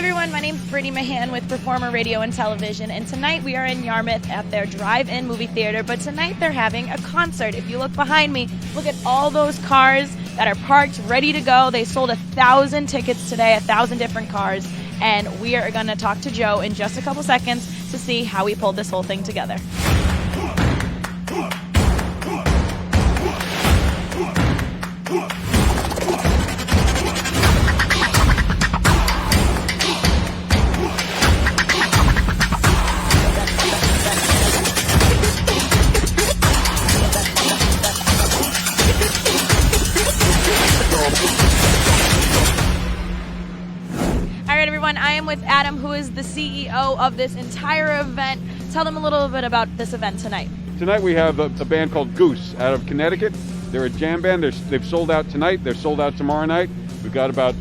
everyone, my name's Brittany Mahan with Performer Radio and Television, and tonight we are in Yarmouth at their drive-in movie theater, but tonight they're having a concert. If you look behind me, look at all those cars that are parked, ready to go. They sold 1,000 tickets today, 1,000 different cars, and we are going to talk to Joe in just a couple seconds to see how he pulled this whole thing together. I am with Adam, who is the CEO of this entire event. Tell them a little bit about this event tonight. Tonight we have a band called Goose out of Connecticut. They're a jam band. They've sold out tonight. They're sold out tomorrow night. We've got about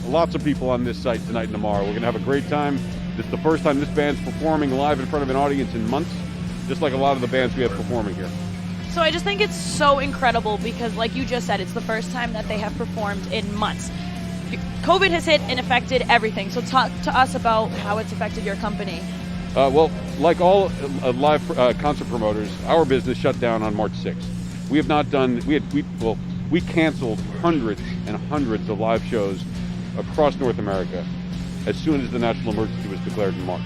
lots of people on this site tonight and tomorrow. We're going to have a great time. This is the first time this band's performing live in front of an audience in months, just like a lot of the bands we have performing here. So I just think it's so incredible because, like you just said, it's the first time that they have performed in months. COVID has hit and affected everything. So talk to us about how it's affected your company. Well, like all live concert promoters, our business shut down on March 6th. We have not done. We canceled hundreds and hundreds of live shows across North America as soon as the national emergency was declared in March.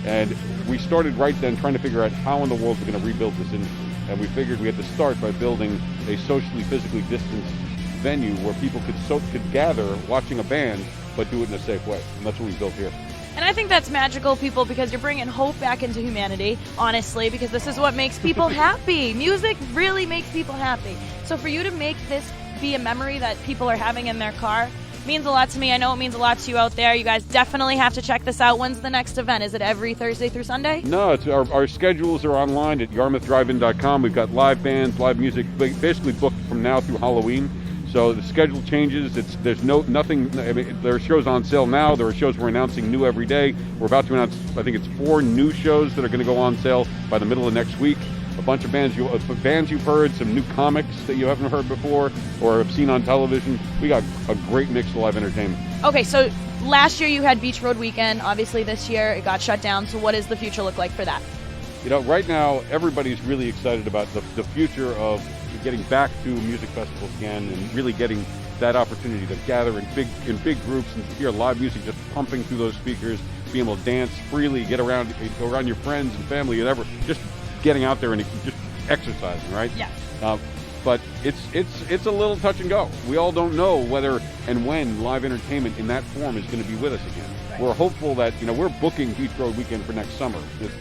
And we started right then trying to figure out how in the world we're going to rebuild this industry. And we figured we had to start by building a socially, physically distanced venue where people could gather watching a band, but do it in a safe way. And that's what we built here. And I think that's magical, people, because you're bringing hope back into humanity, honestly, because this is what makes people happy. Music really makes people happy. So for you to make this be a memory that people are having in their car means a lot to me. I know it means a lot to you out there. You guys definitely have to check this out. When's the next event? Is it every Thursday through Sunday? No, it's our schedules are online at yarmouthdrive-in.com. We've got live bands, live music, basically booked from now through Halloween. So the schedule changes. There's nothing. I mean, there are shows on sale now. There are shows we're announcing new every day. We're about to announce, I think it's 4 new shows that are going to go on sale by the middle of next week. A bunch of bands you've heard, some new comics that you haven't heard before or have seen on television. We got a great mix of live entertainment. Okay, so last year you had Beach Road Weekend. Obviously this year it got shut down. So what does the future look like for that? You know, right now everybody's really excited about the future of getting back to music festivals again and really getting that opportunity to gather in big groups and hear live music just pumping through those speakers, being able to dance freely, go around your friends and family, whatever, just getting out there and just exercising, right? Yeah. But it's a little touch and go. We all don't know whether and when live entertainment in that form is going to be with us again. Right. We're hopeful that, we're booking Beach Road Weekend for next summer.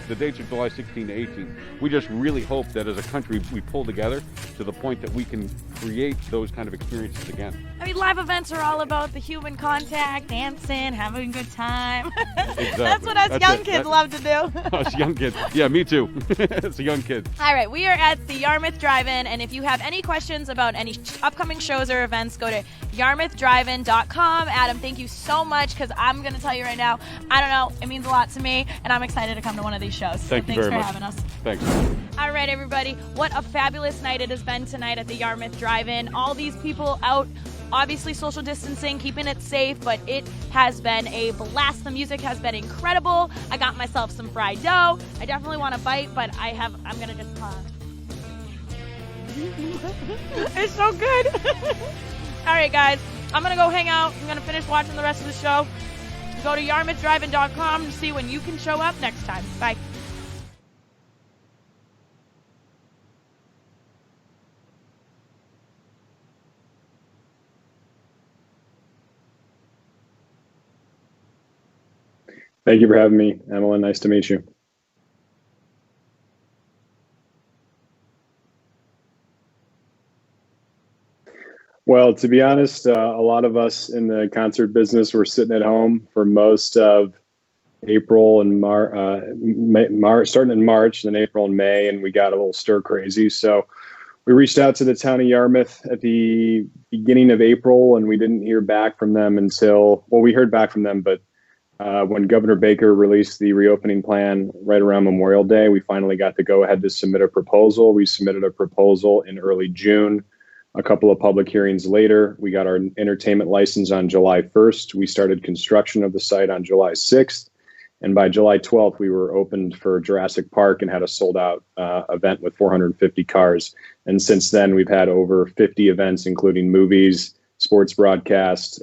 The dates are July 16 to 18. We just really hope that as a country we pull together to the point that we can create those kind of experiences again. I mean, live events are all about the human contact, dancing, having a good time. Exactly. That's what us young kids love to do. Us young kids. Yeah, me too. It's a young kid. All right, we are at the Yarmouth Drive-in, and if you have any questions about any upcoming shows or events, go to yarmouthdrivein.com. Adam, thank you so much, because I'm going to tell you right now, I don't know, it means a lot to me, and I'm excited to come to one of these shows. Thanks very much. Thanks for having us. Thanks. All right, everybody, what a fabulous night it has been tonight at the Yarmouth Drive-in. All these people out, obviously social distancing, keeping it safe, but it has been a blast. The music has been incredible. I got myself some fried dough. I definitely want to bite, but I'm going to just pause. It's so good. All right, guys, I'm going to go hang out. I'm going to finish watching the rest of the show. Go to yarmouthdrivein.com to see when you can show up next time. Bye. Thank you for having me, Emily. Nice to meet you. Well, to be honest, a lot of us in the concert business were sitting at home for most of April and starting in March, then April and May, and we got a little stir crazy. So we reached out to the town of Yarmouth at the beginning of April, and we didn't hear back from them until, well, we heard back from them, but when Governor Baker released the reopening plan right around Memorial Day, we finally got the go-ahead to submit a proposal. We submitted a proposal in early June. A couple of public hearings later, we got our entertainment license on July 1st. We started construction of the site on July 6th. And by July 12th, we were opened for Jurassic Park and had a sold out event with 450 cars. And since then, we've had over 50 events, including movies, sports broadcasts,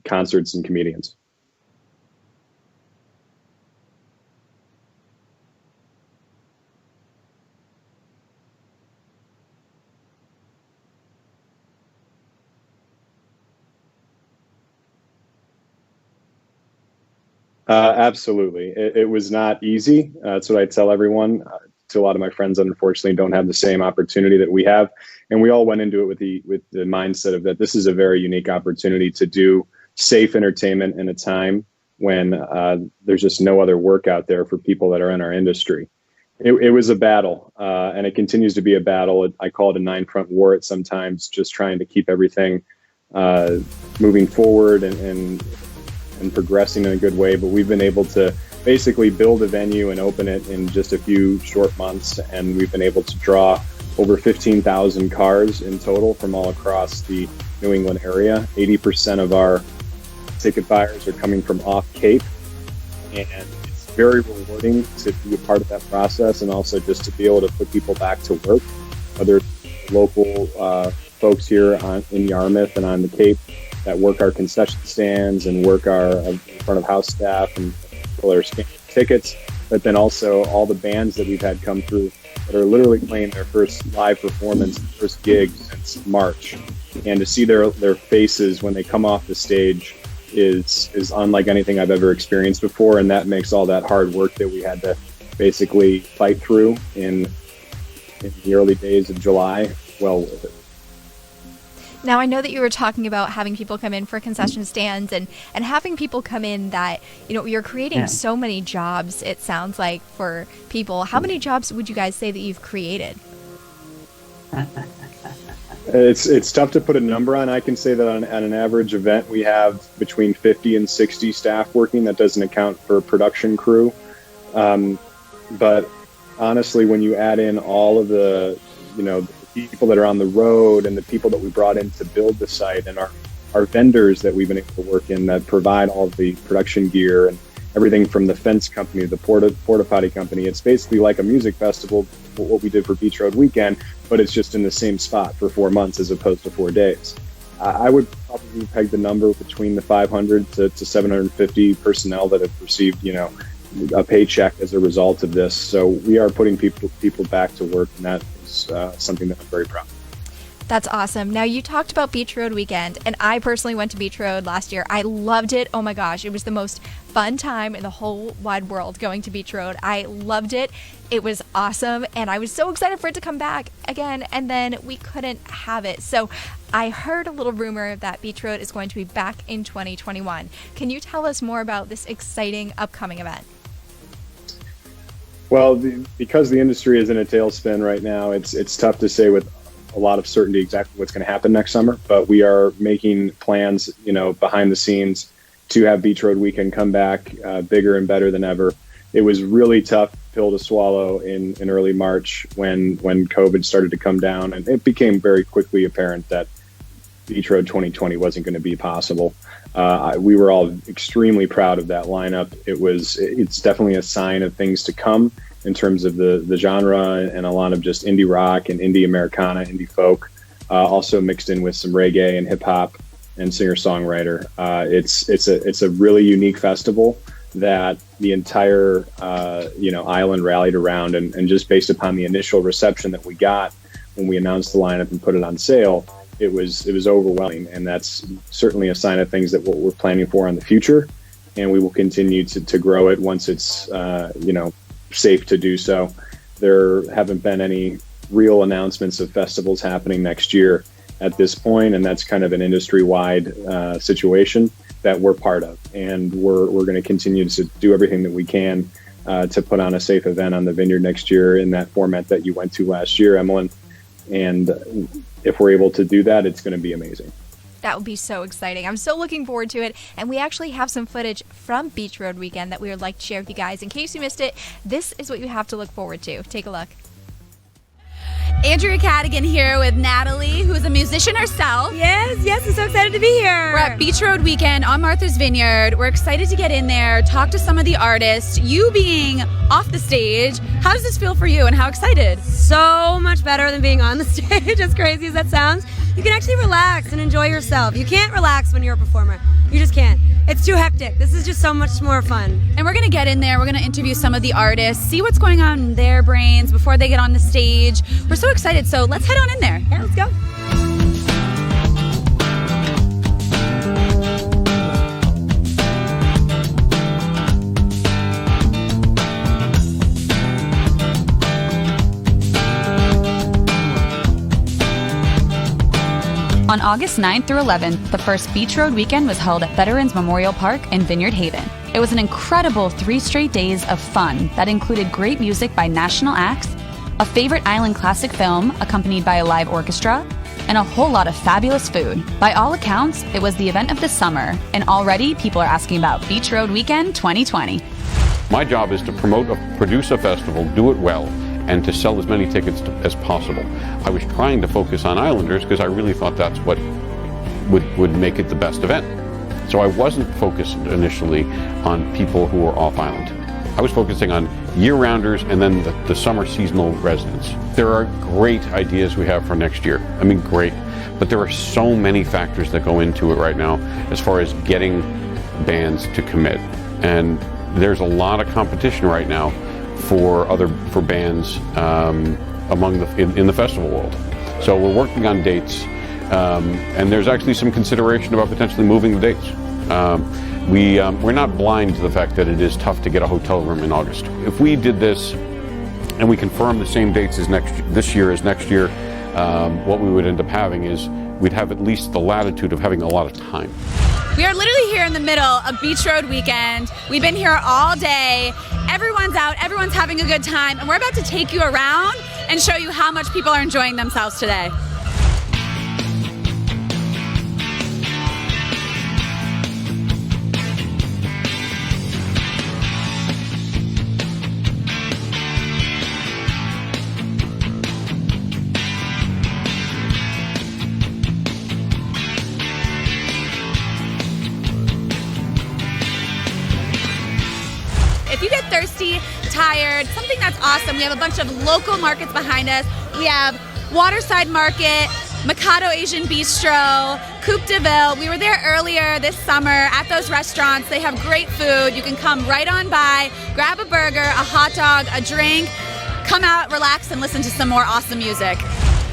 concerts, and comedians. Absolutely. It was not easy. That's what I tell everyone. To a lot of my friends, unfortunately, don't have the same opportunity that we have. And we all went into it with the mindset of that this is a very unique opportunity to do safe entertainment in a time when there's just no other work out there for people that are in our industry. It was a battle, and it continues to be a battle. I call it a 9-front war at sometimes, just trying to keep everything moving forward and progressing in a good way. But we've been able to basically build a venue and open it in just a few short months. And we've been able to draw over 15,000 cars in total from all across the New England area. 80% of our ticket buyers are coming from off Cape. And it's very rewarding to be a part of that process, and also just to be able to put people back to work, whether it's local folks here in Yarmouth and on the Cape that work our concession stands and work our front of house staff and people that are scanning tickets, but then also all the bands that we've had come through that are literally playing their first live performance, first gig since March. And to see their faces when they come off the stage is unlike anything I've ever experienced before. And that makes all that hard work that we had to basically fight through in the early days of July well worth it. Now, I know that you were talking about having people come in for concession stands and having people come in that, you're creating so many jobs, it sounds like, for people. How many jobs would you guys say that you've created? It's tough to put a number on. I can say that on an average event, we have between 50 and 60 staff working. That doesn't account for production crew. But honestly, when you add in all of the people that are on the road and the people that we brought in to build the site and our vendors that we've been able to work in that provide all of the production gear and everything from the fence company, the porta potty company, it's basically like a music festival, what we did for Beach Road Weekend, but it's just in the same spot for 4 months as opposed to 4 days. I would probably peg the number between the 500 to 750 personnel that have received, a paycheck as a result of this. So we are putting people back to work, and that is something that I'm very proud of. That's awesome. Now, you talked about Beach Road Weekend, and I personally went to Beach Road last year. I loved it. Oh my gosh, it was the most fun time in the whole wide world going to Beach Road. I loved it. It was awesome, and I was so excited for it to come back again, and then we couldn't have it. So I heard a little rumor that Beach Road is going to be back in 2021. Can you tell us more about this exciting upcoming event? Well, because the industry is in a tailspin right now, it's tough to say with a lot of certainty exactly what's going to happen next summer. But we are making plans, behind the scenes to have Beach Road Weekend come back bigger and better than ever. It was really tough pill to swallow in early March when COVID started to come down, and it became very quickly apparent that Beach Road 2020 wasn't going to be possible. We were all extremely proud of that lineup. It's definitely a sign of things to come in terms of the genre and a lot of just indie rock and indie Americana, indie folk, also mixed in with some reggae and hip hop and singer-songwriter. It's a really unique festival that the entire island rallied around, and just based upon the initial reception that we got when we announced the lineup and put it on sale, it was overwhelming, and that's certainly a sign of things that we're planning for in the future, and we will continue to grow it once it's safe to do so. There haven't been any real announcements of festivals happening next year at this point, and that's kind of an industry-wide situation that we're part of, and we're going to continue to do everything that we can to put on a safe event on the Vineyard next year in that format that you went to last year, Emmeline. And if we're able to do that, it's going to be amazing. That would be so exciting. I'm so looking forward to it. And we actually have some footage from Beach Road Weekend that we would like to share with you guys. In case you missed it, this is what you have to look forward to. Take a look. Andrea Cadigan here with Natalie, who's a musician herself. Yes, I'm so excited to be here. We're at Beach Road Weekend on Martha's Vineyard. We're excited to get in there, talk to some of the artists. You being off the stage, how does this feel for you and how excited? So much better than being on the stage, as crazy as that sounds. You can actually relax and enjoy yourself. You can't relax when you're a performer. You just can't. It's too hectic. This is just so much more fun. And we're going to get in there. We're going to interview some of the artists, see what's going on in their brains before they get on the stage. We're so excited. So let's head on in there. Yeah, let's go. On August 9th through 11th, the first Beach Road Weekend was held at Veterans Memorial Park in Vineyard Haven. It was an incredible 3 straight days of fun that included great music by national acts, a favorite island classic film accompanied by a live orchestra, and a whole lot of fabulous food. By all accounts, it was the event of the summer, and already people are asking about Beach Road Weekend 2020. My job is to produce a festival, do it well, and to sell as many tickets as possible. I was trying to focus on Islanders because I really thought that's what would make it the best event. So I wasn't focused initially on people who were off island. I was focusing on year-rounders and then the summer seasonal residents. There are great ideas we have for next year. I mean, great. But there are so many factors that go into it right now as far as getting bands to commit. And there's a lot of competition right now for bands in the festival world. So we're working on dates, and there's actually some consideration about potentially moving the dates. We're not blind to the fact that it is tough to get a hotel room in August. If we did this and we confirm the same dates as this year as next year, what we would end up having is we'd have at least the latitude of having a lot of time. We are literally here in the middle of Beach Road Weekend. We've been here all day. Everyone's out, everyone's having a good time, and we're about to take you around and show you how much people are enjoying themselves today. If you get thirsty, tired, something that's awesome, we have a bunch of local markets behind us. We have Waterside Market, Mikado Asian Bistro, Coupe de Ville. We were there earlier this summer at those restaurants. They have great food. You can come right on by, grab a burger, a hot dog, a drink, come out, relax, and listen to some more awesome music.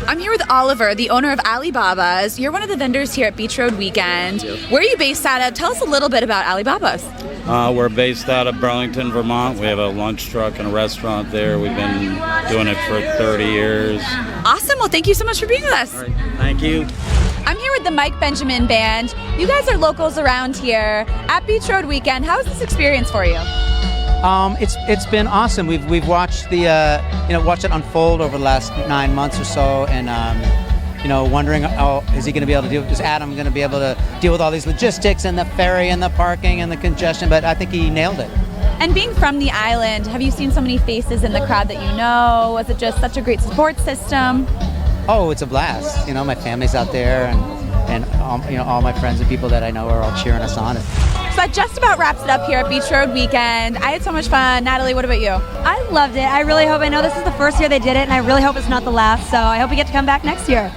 I'm here with Oliver, the owner of Alibaba's. You're one of the vendors here at Beach Road Weekend. Where are you based out of? Tell us a little bit about Alibaba's. We're based out of Burlington, Vermont. We have a lunch truck and a restaurant there. We've been doing it for 30 years. Awesome. Well, thank you so much for being with us. All right. Thank you. I'm here with the Mike Benjamin Band. You guys are locals around here at Beach Road Weekend. How was this experience for you? It's been awesome. We've watched watched it unfold over the last 9 months or so, and wondering, is he going to be able to deal? Is Adam going to be able to deal with all these logistics and the ferry and the parking and the congestion? But I think he nailed it. And being from the island, have you seen so many faces in the crowd that you know? Was it just such a great support system? Oh, it's a blast. My family's out there, and all my friends and people that I know are all cheering us on. So that just about wraps it up here at Beach Road Weekend. I had so much fun. Natalie, what about you? I loved it. I really hope, I know this is the first year they did it, and I really hope it's not the last, so I hope we get to come back next year.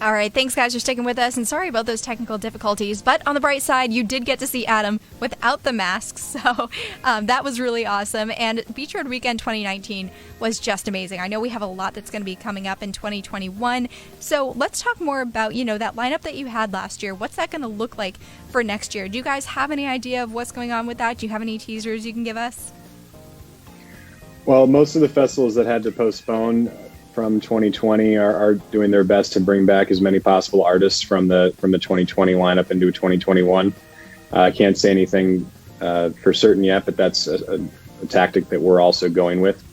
All right, thanks guys for sticking with us, and sorry about those technical difficulties, but on the bright side, you did get to see Adam without the mask, so that was really awesome, and Beach Road Weekend 2019 was just amazing. I know we have a lot that's going to be coming up in 2021, so let's talk more about, that lineup that you had last year. What's that going to look like for next year? Do you guys have any idea of what's going on with that? Do you have any teasers you can give us? Well, most of the festivals that had to postpone from 2020 are doing their best to bring back as many possible artists from the 2020 lineup into 2021. I can't say anything for certain yet, but that's a tactic that we're also going with.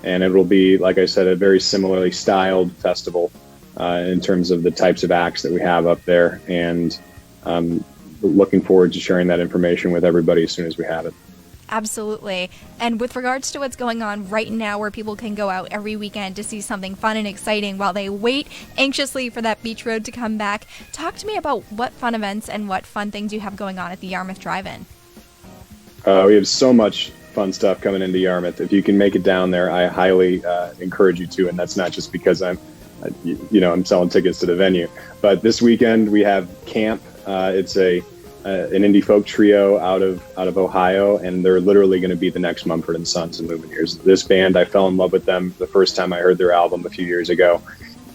And it will be, like I said, a very similarly styled festival in terms of the types of acts that we have up there. And looking forward to sharing that information with everybody as soon as we have it. Absolutely. And with regards to what's going on right now, where people can go out every weekend to see something fun and exciting while they wait anxiously for that beach road to come back, talk to me about what fun events and what fun things you have going on at the Yarmouth Drive-in. We have so much fun stuff coming into Yarmouth. If you can make it down there, I highly encourage you to. And that's not just because I'm selling tickets to the venue. But this weekend we have Camp. It's an indie folk trio out of Ohio, and they're literally going to be the next Mumford and Sons and Lumineers. This band, I fell in love with them the first time I heard their album a few years ago,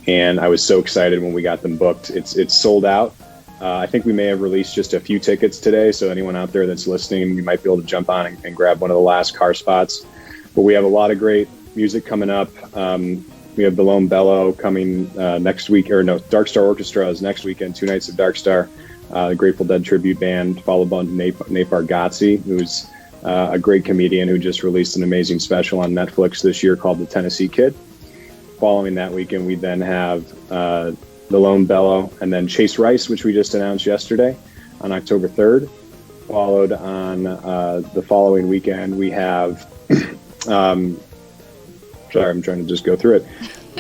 and I was so excited when we got them booked. It's sold out. I think we may have released just a few tickets today, so anyone out there that's listening, you might be able to jump on and grab one of the last car spots. But we have a lot of great music coming up. We have the Lone Bellow coming next week, Dark Star Orchestra is next weekend, 2 nights of Dark Star. The Grateful Dead tribute band, followed by Nate Bargatze, who's a great comedian who just released an amazing special on Netflix this year called The Tennessee Kid. Following that weekend, we then have the Lone Bellow, and then Chase Rice, which we just announced yesterday on October 3rd. Followed on the following weekend, we have, sorry, I'm trying to just go through it.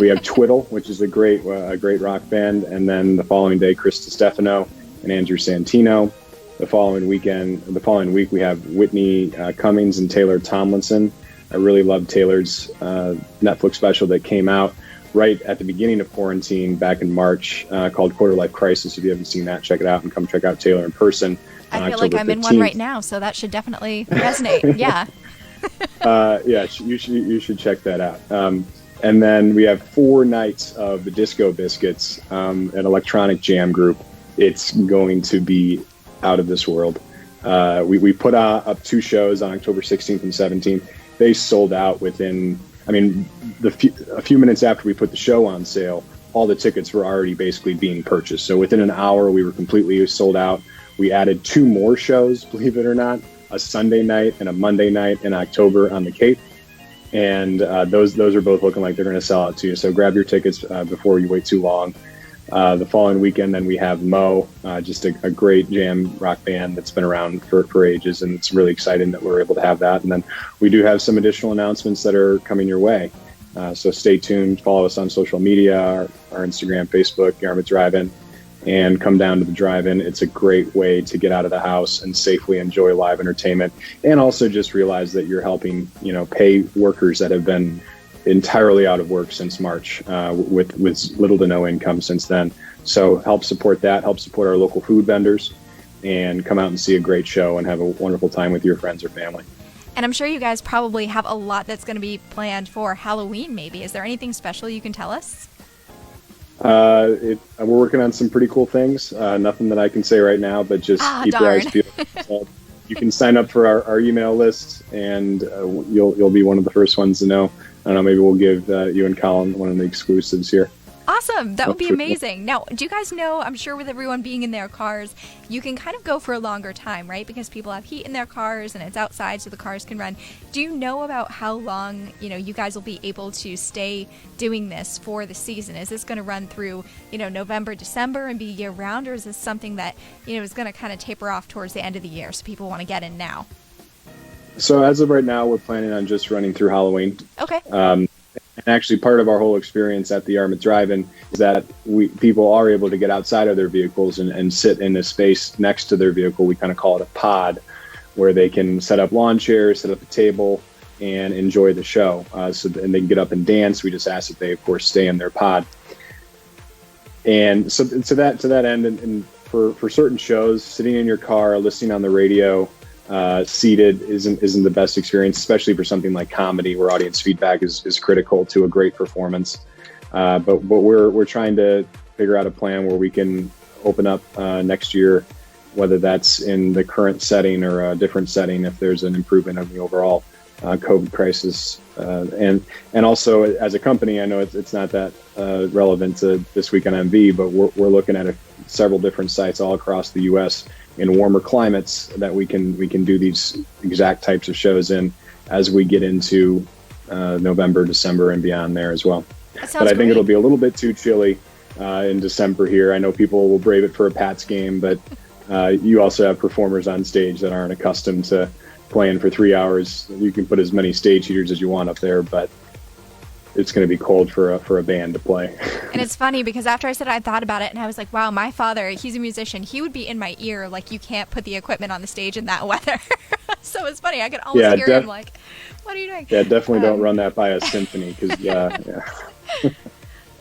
We have Twiddle, which is a great rock band, and then the following day, Chris DiStefano and Andrew Santino. The following week, we have Whitney Cummings and Taylor Tomlinson. I really love Taylor's Netflix special that came out right at the beginning of quarantine back in March called Quarter Life Crisis. If you haven't seen that, check it out and come check out Taylor in person. I feel October like I'm 15th. in one right now, so that should definitely resonate. Yeah. Yeah, you should check that out. And then we have 4 nights of the Disco Biscuits, an electronic jam group. It's going to be out of this world. We put up 2 shows on October 16th and 17th. They sold out within, a few minutes after we put the show on sale, all the tickets were already basically being purchased. So within an hour, we were completely sold out. We added 2 more shows, believe it or not, a Sunday night and a Monday night in October on the Cape. And those are both looking like they're going to sell out to you. So grab your tickets before you wait too long. The following weekend, then we have Mo, just a great jam rock band that's been around for ages, and it's really exciting that we're able to have that. And then we do have some additional announcements that are coming your way. So stay tuned, follow us on social media, our Instagram, Facebook, Yarmouth Drive-in, and come down to the drive-in. It's a great way to get out of the house and safely enjoy live entertainment, and also just realize that you're helping, pay workers that have been entirely out of work since March, with little to no income since then. So help support that, help support our local food vendors, and come out and see a great show and have a wonderful time with your friends or family. And I'm sure you guys probably have a lot that's going to be planned for Halloween, maybe. Is there anything special you can tell us? We're working on some pretty cool things. Nothing that I can say right now, but just keep your eyes peeled. You can sign up for our email list, and you'll be one of the first ones to know. I don't know, maybe we'll give you and Colin one of the exclusives here. Awesome. That would be amazing. Now, do you guys know, I'm sure with everyone being in their cars, you can kind of go for a longer time, right? Because people have heat in their cars and it's outside so the cars can run. Do you know about how long, you guys will be able to stay doing this for the season? Is this going to run through, November, December and be year round? Or is this something that, is going to kind of taper off towards the end of the year so people want to get in now? So as of right now, we're planning on just running through Halloween. Okay. And actually, part of our whole experience at the Yarmouth Drive-in is that people are able to get outside of their vehicles and sit in a space next to their vehicle. We kind of call it a pod, where they can set up lawn chairs, set up a table, and enjoy the show. And they can get up and dance. We just ask that they, of course, stay in their pod. And so to that end, and for certain shows, sitting in your car, listening on the radio, seated isn't the best experience, especially for something like comedy, where audience feedback is critical to a great performance. But we're trying to figure out a plan where we can open up next year, whether that's in the current setting or a different setting if there's an improvement of the overall COVID crisis. And also as a company, I know it's not that relevant to This Week on MV, but we're looking at several different sites all across the U.S. in warmer climates that we can do these exact types of shows in as we get into November, December, and beyond there as well. But I think it'll be a little bit too chilly in December here. I know people will brave it for a Pats game, but you also have performers on stage that aren't accustomed to playing for 3 hours. You can put as many stage heaters as you want up there, but it's going to be cold for a band to play. And it's funny because after I said it, I thought about it and I was like, wow, my father, he's a musician. He would be in my ear like, you can't put the equipment on the stage in that weather. So it's funny. I could almost hear him like, what are you doing? Yeah, definitely don't run that by a symphony because, yeah.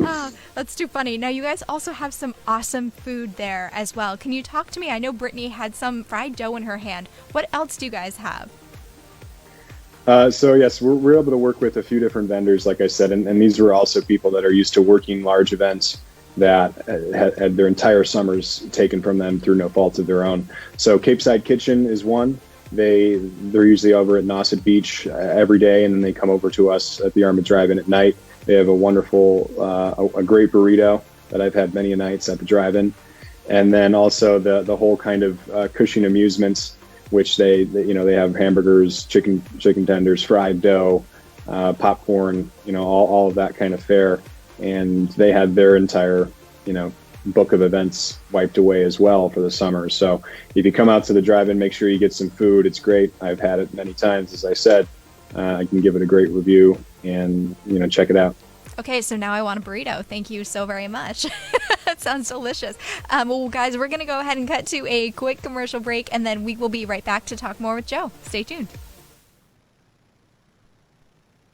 Oh, that's too funny. Now, you guys also have some awesome food there as well. Can you talk to me? I know Brittany had some fried dough in her hand. What else do you guys have? So yes, we're able to work with a few different vendors, like I said, and these were also people that are used to working large events that had their entire summers taken from them through no fault of their own. So Cape Side Kitchen is one. They're usually over at Nauset Beach every day, and then they come over to us at the Yarmouth Drive-in at night. They have a wonderful, a great burrito that I've had many nights at the drive-in, and then also the whole kind of Cushing amusements, which they have hamburgers, chicken tenders, fried dough, popcorn, all of that kind of fare. And they had their entire, book of events wiped away as well for the summer. So if you come out to the drive-in, make sure you get some food. It's great. I've had it many times, as I said. I can give it a great review and, check it out. Okay, so now I want a burrito. Thank you so very much. That sounds delicious. Well, guys, we're going to go ahead and cut to a quick commercial break, and then we will be right back to talk more with Joe. Stay tuned.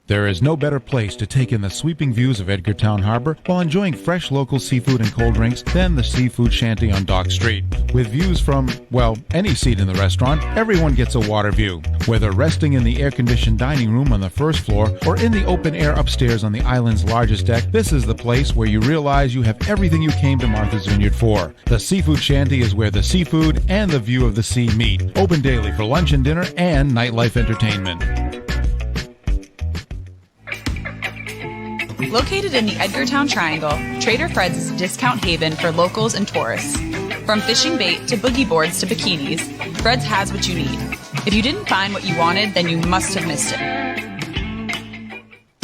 There is no better place to take in the sweeping views of Edgartown Harbor while enjoying fresh local seafood and cold drinks than the Seafood Shanty on Dock Street. With views from, well, any seat in the restaurant, everyone gets a water view. Whether resting in the air-conditioned dining room on the first floor or in the open air upstairs on the island's largest deck, this is the place where you realize you have everything you came to Martha's Vineyard for. The Seafood Shanty is where the seafood and the view of the sea meet. Open daily for lunch and dinner and nightlife entertainment. Located in the Edgartown Triangle, Trader Fred's is a discount haven for locals and tourists. From fishing bait to boogie boards to bikinis, Fred's has what you need. If you didn't find what you wanted, then you must have missed it.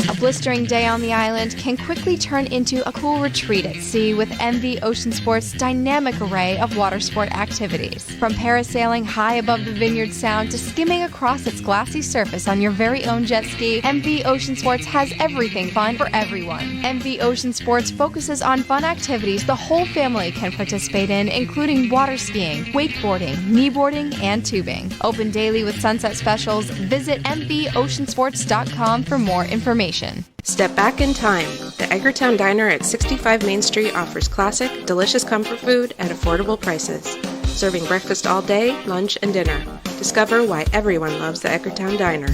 A blistering day on the island can quickly turn into a cool retreat at sea with MV Ocean Sports' dynamic array of water sport activities. From parasailing high above the Vineyard Sound to skimming across its glassy surface on your very own jet ski, MV Ocean Sports has everything fun for everyone. MV Ocean Sports focuses on fun activities the whole family can participate in, including water skiing, wakeboarding, kneeboarding, and tubing. Open daily with sunset specials. Visit mvoceansports.com for more information. Step back in time. The Edgartown Diner at 65 Main Street offers classic, delicious comfort food at affordable prices. Serving breakfast all day, lunch, and dinner. Discover why everyone loves the Edgartown Diner.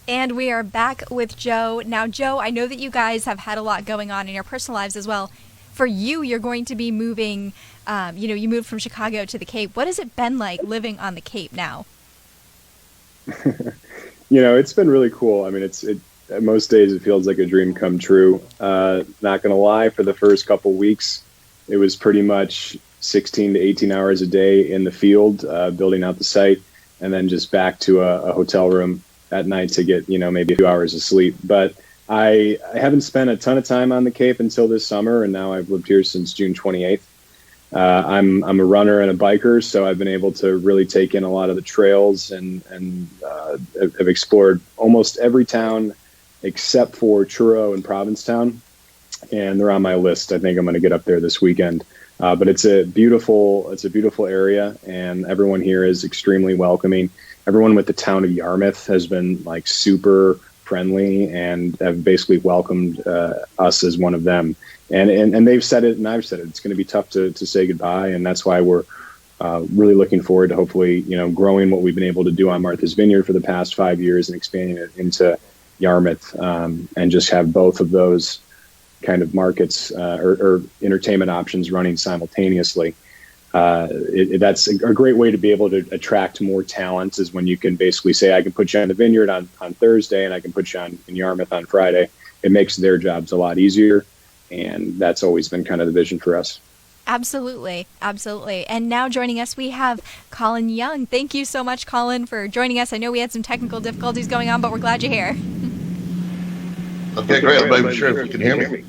And we are back with Joe. Now, Joe, I know that you guys have had a lot going on in your personal lives as well. For you, you're going to be moving, you moved from Chicago to the Cape. What has it been like living on the Cape now? It's been really cool. I mean, most days it feels like a dream come true. Not going to lie, for the first couple weeks, it was pretty much 16 to 18 hours a day in the field, building out the site, and then just back to a hotel room at night to get, maybe a few hours of sleep. But I haven't spent a ton of time on the Cape until this summer, and now I've lived here since June 28th. I'm a runner and a biker, so I've been able to really take in a lot of the trails and have explored almost every town except for Truro and Provincetown, and they're on my list. I think I'm going to get up there this weekend. But it's a beautiful area, and everyone here is extremely welcoming. Everyone with the town of Yarmouth has been like super friendly and have basically welcomed us as one of them. And they've said it, and I've said it. It's going to be tough to say goodbye, and that's why we're really looking forward to hopefully, growing what we've been able to do on Martha's Vineyard for the past 5 years and expanding it into Yarmouth, and just have both of those kind of markets or entertainment options running simultaneously. That's a great way to be able to attract more talent, is when you can basically say, I can put you on the Vineyard on Thursday and I can put you in Yarmouth on Friday. It makes their jobs a lot easier. And that's always been kind of the vision for us. Absolutely. Absolutely. And now joining us, we have Colin Young. Thank you so much, Colin, for joining us. I know we had some technical difficulties going on, but we're glad you're here. Okay, great. I'm not even sure if you can hear me.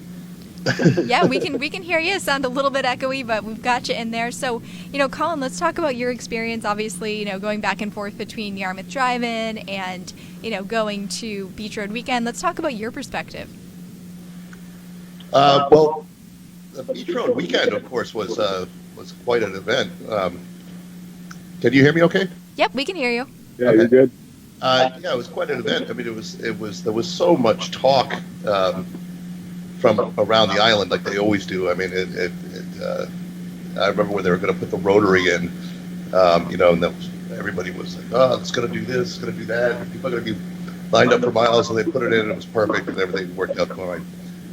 Yeah, we can hear you. Sound a little bit echoey, but we've got you in there. So, Colin, let's talk about your experience. Obviously, going back and forth between Yarmouth Drive-in and going to Beach Road Weekend. Let's talk about your perspective. Well, the Beach Road Weekend, of course, was quite an event. Can you hear me? Okay. Yep, we can hear you. Yeah, okay. You're good. Yeah, it was quite an event. I mean, there was so much talk from around the island, like they always do. I mean, I remember when they were going to put the Rotary in, and everybody was like, "Oh, it's going to do this, it's going to do that." People are going to be lined up for miles, and they put it in, and it was perfect, and everything worked out fine.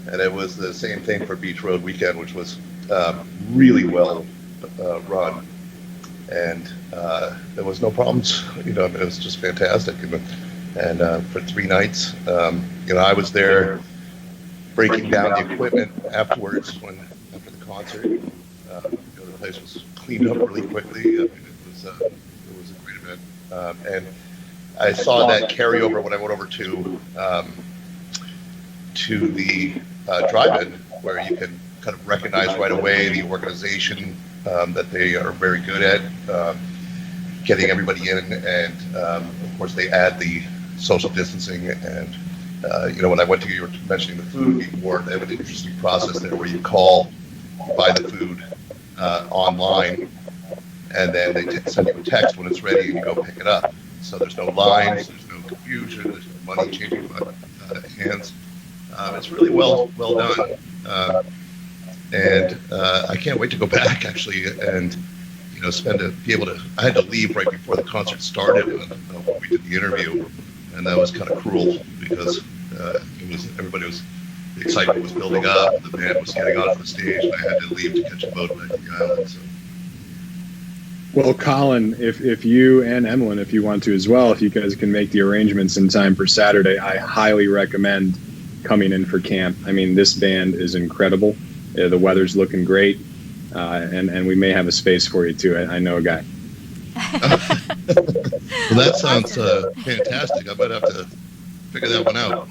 And it was the same thing for Beach Road Weekend, which was really well run, and there was no problems. I mean, it was just fantastic. And for 3 nights, I was there breaking down the equipment afterwards after the concert. The place was cleaned up really quickly. I mean, it was a great event, and I saw that carryover when I went over to the drive-in, where you can kind of recognize right away the organization that they are very good at getting everybody in, and of course they add the social distancing. And when I went to, you were mentioning the food before, they have an interesting process there where you call, buy the food online, and then they send you a text when it's ready and you go pick it up. So there's no lines, there's no confusion, there's no money changing hands. It's really well done, and I can't wait to go back actually and I had to leave right before the concert started when we did the interview, and that was kind of cruel because the excitement was building up, the band was getting onto the stage, and I had to leave to catch a boat back to the island. So. Well, Colin, if you and Emlyn, if you want to as well, if you guys can make the arrangements in time for Saturday, I highly recommend coming in for camp. I mean, this band is incredible. The weather's looking great, and we may have a space for you too. I know a guy. Well, that sounds fantastic. I might have to figure that one out.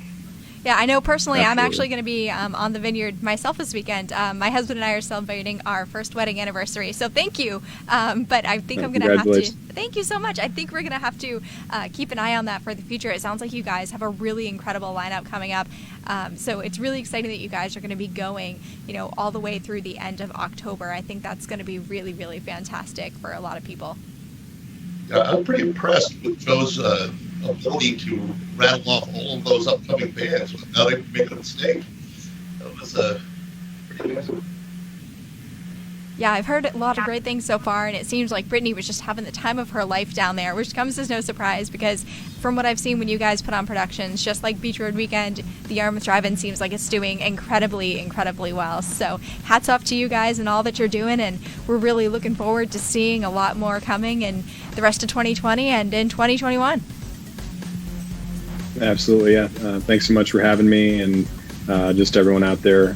Yeah, I know personally. Absolutely. I'm actually going to be on the vineyard myself this weekend. My husband and I are celebrating our first wedding anniversary, so thank you. But I think I'm going to have to. Thank you so much. I think we're going to have to keep an eye on that for the future. It sounds like you guys have a really incredible lineup coming up. So it's really exciting that you guys are going to be going, all the way through the end of October. I think that's going to be really, really fantastic for a lot of people. Yeah, I'm pretty impressed with Joe's ability to rattle off all of those upcoming bands without even making a mistake. That was pretty amazing. Yeah, I've heard a lot of great things so far, and it seems like Brittany was just having the time of her life down there, which comes as no surprise because from what I've seen when you guys put on productions, just like Beach Road Weekend, the Yarmouth Drive-in seems like it's doing incredibly, incredibly well. So hats off to you guys and all that you're doing, and we're really looking forward to seeing a lot more coming in the rest of 2020 and in 2021. Absolutely, yeah. Thanks so much for having me, and just everyone out there,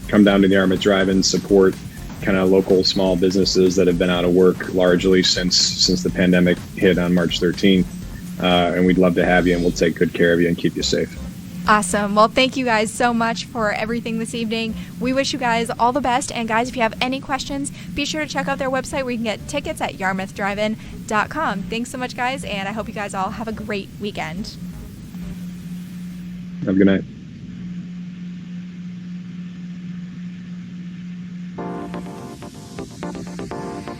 come down to the Yarmouth Drive-in, support kind of local small businesses that have been out of work largely since the pandemic hit on March 13th. And we'd love to have you, and we'll take good care of you and keep you safe. Awesome. Well, thank you guys so much for everything this evening. We wish you guys all the best. And guys, if you have any questions, be sure to check out their website where you can get tickets at yarmouthdrivein.com. Thanks so much, guys. And I hope you guys all have a great weekend. Have a good night.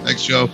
Thanks, Joe.